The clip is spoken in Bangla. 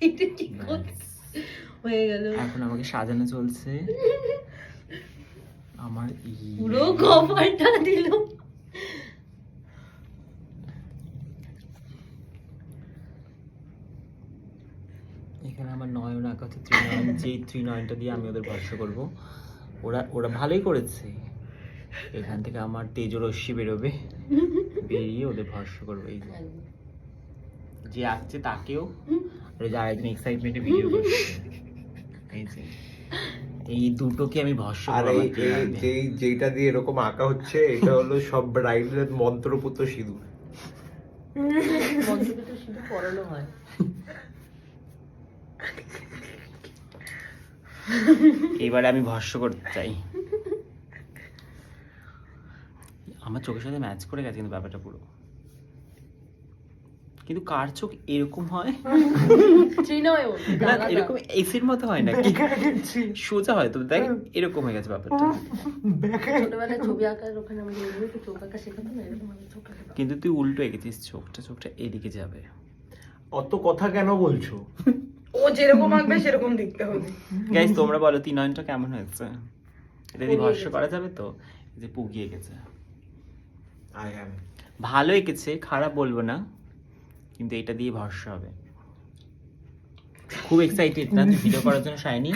এটা কি হয়ে গেল? এখন আমাকে সাজানো চলছে। আমার পুরো কভারটা দিল। এখানে আমার নয়ন আঁকা হচ্ছে ত্রিনয়ন, যে ত্রিনয়নটা দিয়ে আমি ওদের ভরসা করবো। ওরা ভালোই করেছে। এখান থেকে আমার তেজরশ্মি বেরোবে, বেরিয়ে ওদের ভরসা করবো। এই যে আঁকছে তাকেও, আর যারা একজন এক্সাইটমেন্টে ভিডিও করছে, এই যে এই দুটোকে আমি ভরসা আর করবো। যেটা দিয়ে এরকম আঁকা হচ্ছে এটা হলো সব ব্রাইডের মন্ত্রপুত সিঁদুর। মন্ত্রপুত সিঁদুর পরানো হয়। এবারে আমি ভরসা করতে চাই। আমার চোখের সাথে ম্যাচ করে গেছে কিন্তু ব্যাপারটা পুরো। কিন্তু কার চোখ এরকম হয়? না, এরকম এসির মতো হয় না, কি সোজা হয় তো, দেখ এরকম হয়ে গেছে ব্যাপারটা। ছোটবেলায় ছবি আঁকার ওখানে আমাদের এগুলোকে চোখ আঁকা শেখাতো না, এরকম আমি চোখ আঁকা। কিন্তু তুই উল্টো এঁকেছিস, চোখটা এদিকে যাবে। অত কথা কেন বলছো? ও যেরকম আঁকবে সেরকম দেখতে হবে। গাইস তোমরা বলো ত্রিনয়নটা কেমন হয়েছে? এটা দিয়ে ভরসা করা যাবে তো? এই যে পুগিয়ে গেছে। ভালো এঁকেছে, খারাপ বলবো না, কিন্তু এটা দিয়ে ভরসা হবে। খুব এক্সাইটেড না তুই ভিডিও করার জন্য শাইনি?